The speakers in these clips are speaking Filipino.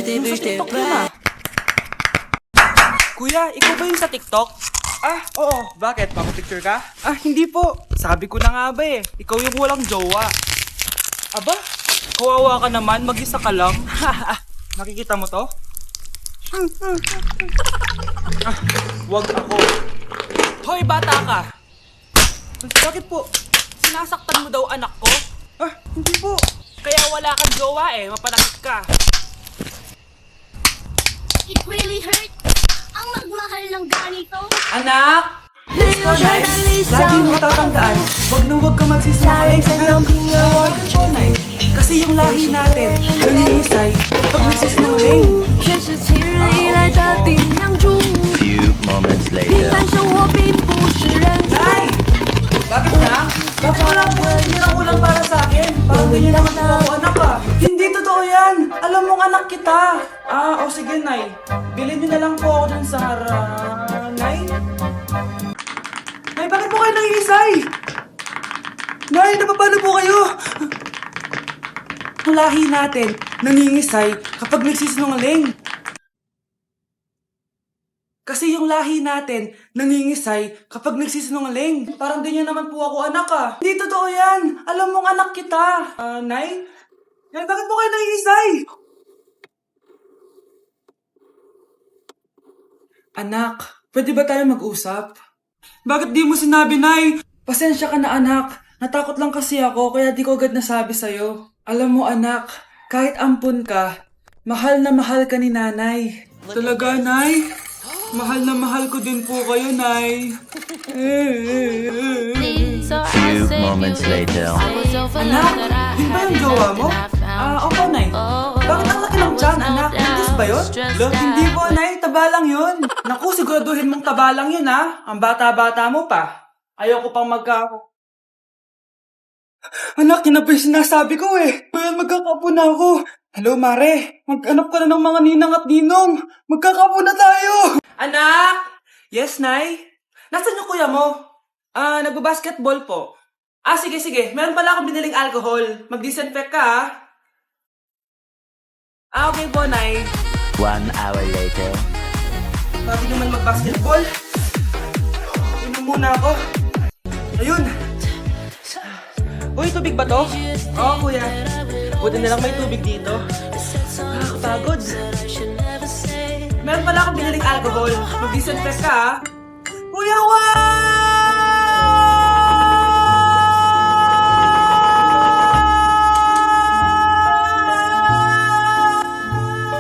Yung sa TikTok yun ah. Kuya, ikaw ba yung sa TikTok? Ah, oo. Bakit? Papapicture ka? Ah, hindi po. Sabi ko na nga ba eh. Ikaw yung walang jowa. Aba, Kawawa ka naman, mag-isa ka lang. Nakikita mo to? wag ako. Hoy, bata ka! Bakit po? Sinasaktan mo daw anak ko? Ah, hindi po. Kaya wala kang jowa eh, mapanakit ka. It really hurt ang magmahal ng ganito. Anak! Lagi mo tatandaan, wag na wag ka magsisinungaling sa Nay. Kasi yung lahi natin, nangingisay pag nagsisinungaling. 却是亲人以来的顶梁柱。 Few moments 平 later. 凡生活并不是人生。 Nay! Bakit na? Parang hindi lang ulang para sa akin. Parang ganyan naman ako anak ah. Hindi totoo yan. Alam mong anak kita. Ah, o sige Nay. Bilhin niyo na lang po ako dun sa Nay? Nay, bakit po kayo nangingisay? Nay, napapalo po kayo? Ang lahi natin, nangingisay kapag nagsisinungaling. Kasi yung lahi natin, nangingisay kapag nagsisinungaling. Parang ganyan naman po ako anak ah. Hindi totoo yan. Alam mong anak kita. Nay? Nay, bakit po kayo nangingisay? Anak, pwede ba tayo mag-usap? Bakit di mo sinabi, Nay? Pasensya ka na anak. Natakot lang kasi ako kaya di ko agad nasabi sa'yo. Alam mo anak, kahit ampun ka, mahal na mahal ka ni nanay. Talaga, Nay? Mahal na mahal ko din po kayo, Nay. Few moments later. Anak, yun ba yung jowa mo? Opo, Nay. Bakit ang laki ng tiyan, anak? Buntis ba yun? Lo, hindi po, Nay. Taba lang yun. Naku, siguraduhin mong taba lang yun, ha? Ang bata-bata mo pa. Ayoko pang Anak, yun na po yung sinasabi ko eh. Ngayon magkakapo na ako. Hello, Mare. Mag-anap ka na ng mga ninang at ninong. Magkakapo na tayo. Anak! Yes, Nay? Nasaan yung kuya mo? Nagbabasketball po. Sige, sige. Meron pala akong biniling alcohol. Mag-disinfect ka, ha? Okay po, Nay. 1 hour later. Bago naman mag-basketball. Inom muna ako. Ayun. Uy, tubig ba to? Oo, kuya. Buti na lang may tubig dito. Nakakapagod. Meron pala akong biniling alcohol. Mag-disinfect ka, ha? Kuya,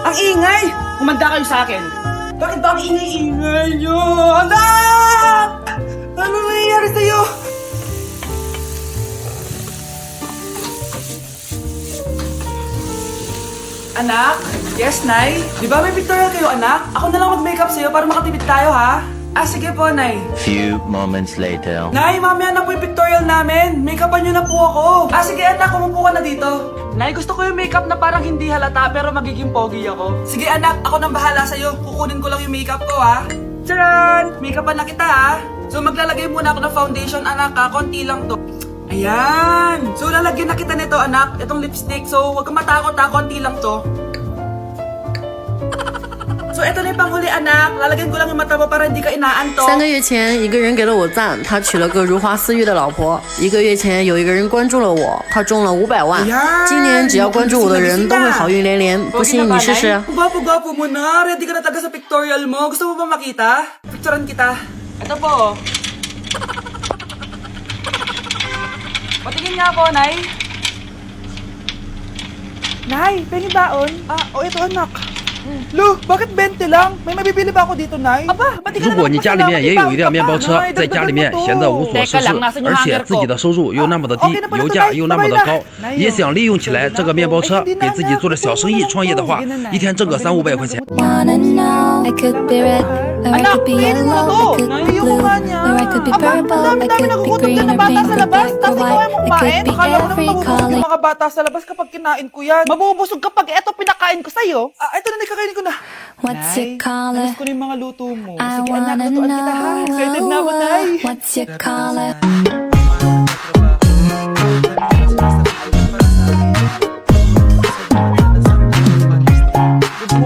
Ang ingay! Kumanda kayo sa akin. Bakit ba ang ingay-ingay nyo? Anak! Ano nangyayari sa'yo? Anak? Yes, Nay? Di ba may pictorial kayo, anak? Ako na lang mag-makeup sa'yo para makatipid tayo, ha? Sige po, Nay. Few moments later. Nay, mamaya na po yung pictorial namin. Make-upan nyo na po ako. Sige, anak, umupo ka na dito. Nay, gusto ko yung makeup na parang hindi halata pero magiging pogi ako. Sige, anak, ako nang bahala sa'yo. Kukunin ko lang yung makeup ko, ha? Tcharan! Make-upan na kita, ha? So, maglalagay muna ako ng foundation, anak, ha? Konti lang to. Ayan! So, lalagyan na kita nito, anak. Itong lipstick. So, huwag kang matakot, ha? Konti lang to. So, ito na yung panghuli, anak. Lalagyan ko lang yung mata mo para hindi ka inaantok. 3个月前，一个人给了我赞，他娶了个如花似玉的老婆。1个月前，有一个人关注了我，他中了500万。今年只要关注我的人都会好运连连，不信你试试。 Gwapo-gwapo mo na. Ready ka na talaga sa pictorial mo. Gusto mo ba makita? Picturean kita. Ito po. Patingin nga po, Nay. Nay, pengi baon? Ito anak. Lo, bakit 20 lang? May mabibili ba ako dito, Nay? Aba, ba't di ka 如果你家里面也有一辆面包车，在家里面闲得无所事事，而且自己的收入又那么的低，油价又那么的高，也想利用起来这个面包车给自己做点小生意创业的话，一天挣个300-500块钱。 Wanna know? I could be red, or I could be yellow, I could be blue, or I could be purple, I could be green, or pink, or black, or white, I could be every color. Yung mga bata sa labas kapag kinain ko yan. Mabubusog kapag eto pinakain ko sa'yo. Ito na, kakainin ko na. What's your color? Gusto ko na yung mga luto mo. I Sige wanna anak, lutuan kita ha. Excited na ako, Nay. know. What's your color? Good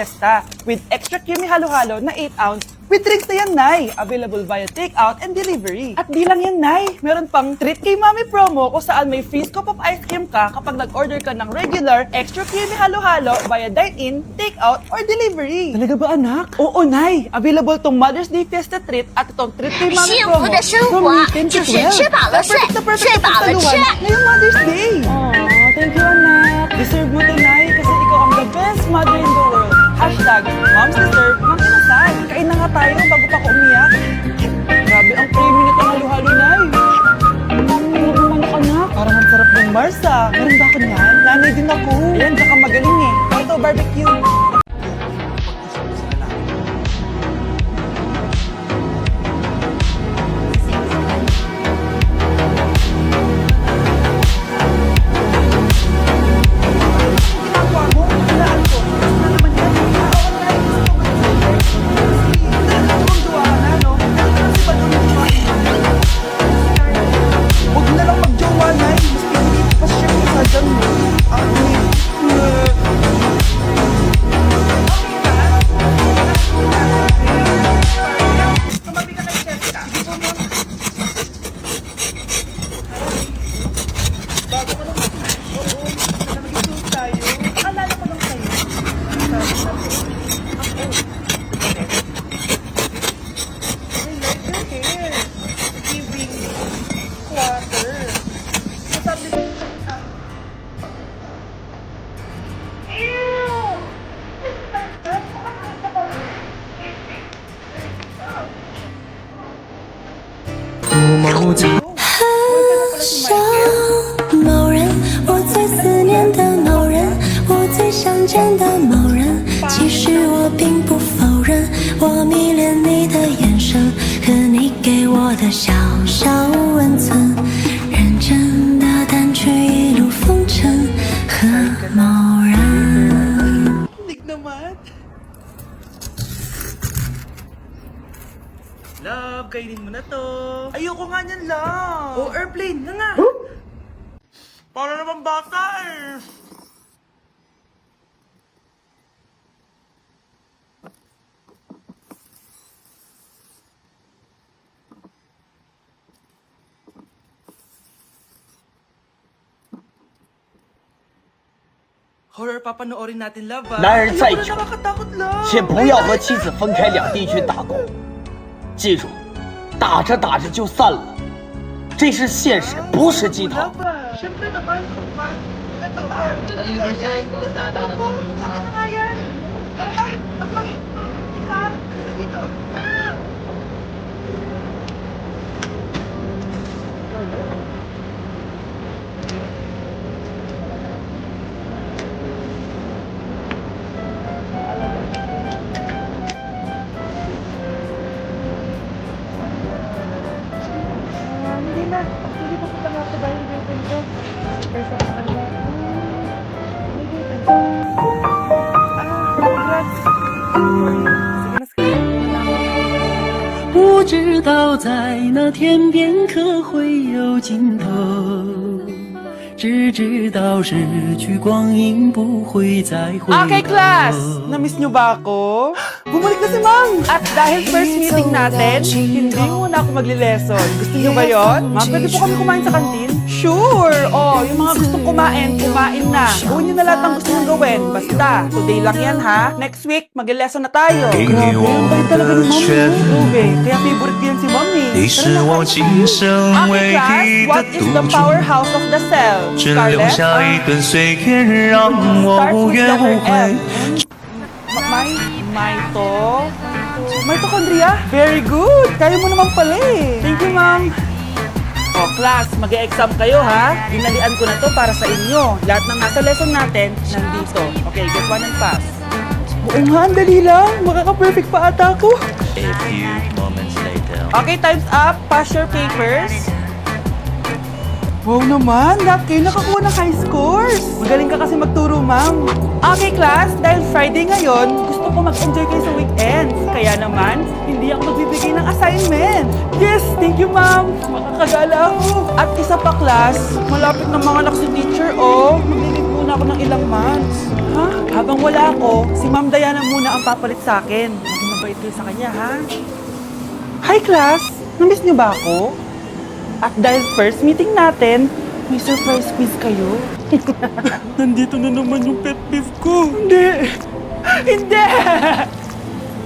Fiesta with extra creamy halo-halo na 8 ounce with drinks na yan, Nay. Available via takeout and delivery. At di lang yan, Nay. Meron pang Treat Kay Mami promo kung saan may free scoop of ice cream ka kapag nag-order ka ng regular, extra creamy halo-halo via dine-in, takeout, or delivery. Talaga ba, anak? Oo, Nay. Available tong Mother's Day Fiesta treat at itong Treat Kay Mami 幸 promo 福的生 from 活 10 to 就是 12. 吃饱了睡， Perfect 睡饱了 pagsaluhan 吃。 ngayong Mother's Day. Aww, thank you, anak. Deserve mo to, Nay, kasi ikaw ang the best mother in the world. Hashtag, Moms Deserve, Mom Kinasal. Kain na nga tayo bago pa ako umiyak. Grabe ang creamy nito halo-halo, Nay. Sarap naman ako, anak. Parang ang sarap ng Marsa. Meron ba ako niyan? Nanay din ako. Ayan, tsaka magaling eh. Ito, barbecue. Huwag na lang magjowa, Nay. Mas pinili pa siya sa dyan mo.某人，我最思念的某人，我最想见的某人。其实我并不否认，我迷恋你的眼神和你给我的小小温存。认真的掸去一路风尘和某人。 Tig naman. Love, kainin mo na to. Ayoko nga niyan, Love. Oh, airplane, na nga. Para naman bata eh. Horror papanoorin natin, Love, ah. 男人再 Ayoko na 久， nakakatakot, Love. 且不要和妻子分开两地去打工。记住，打着打着就散了，这是现实，不是鸡汤。 Siyempre naman. Ito ba? Hindi na. Hindi pa kita nga ito dahil girlfriend ko. Kaysa sa kanya. Hindi dito. Congrats. Sige na, sige. 不知道在那天边可会有尽头，只知道失去光阴不会再回头。 Okay, class! Na-miss nyo ba ako? Bumalik na si Ma'am! At dahil first meeting natin, hindi muna ako magli-lesson. Gusto nyo ba yun? Ma'am, pwede po kami kumain sa kantin? Sure! Oh, yung mga gustong kumain, kumain na. Gawin nyo na lahat ng gusto nyo gawin. Basta, today lang yan ha. Next week, mag-lesson na tayo. Grabe, ang bait talaga ni Ma'am. Grabe, kaya favorite ko yan si Ma'am eh. Tara na, kain tayo. Okay, class, what is the powerhouse of the cell? Scarlett? Starts with letter M. Mitochondria? Very good! Kaya mo naman pala eh. Thank you, Ma'am. O, class, mag-e-exam kayo ha. Dinalian ko na to para sa inyo. Lahat ng nasa lesson natin, nandito. Okay, get one and pass. Oo nga, ang dali lang. Makaka-perfect pa ata ako. A few moments later. Okay, time's up. Pass your papers. Wow naman, Nak, kayo nakakuha ng high scores. Magaling ka kasi magturo, Ma'am. Okay, class, dahil Friday ngayon, gusto ko mag-enjoy kayo sa weekends. Kaya naman, hindi ako magbibigay ng assignment. Yes, thank you, Ma'am. Makakagala ako. At isa pa, class, malapit na mga anak si teacher, oh. Maglilip muna muna ako ng ilang months. Ha? Habang wala ako, si Ma'am Diana muna ang papalit sa akin. Maging mabait kayo sa kanya, ha? Hi, class! Namiss niyo ba ako? At dahil first meeting natin, may surprise quiz kayo. Nandito na naman yung pet peeve ko. Hindi! Hindi!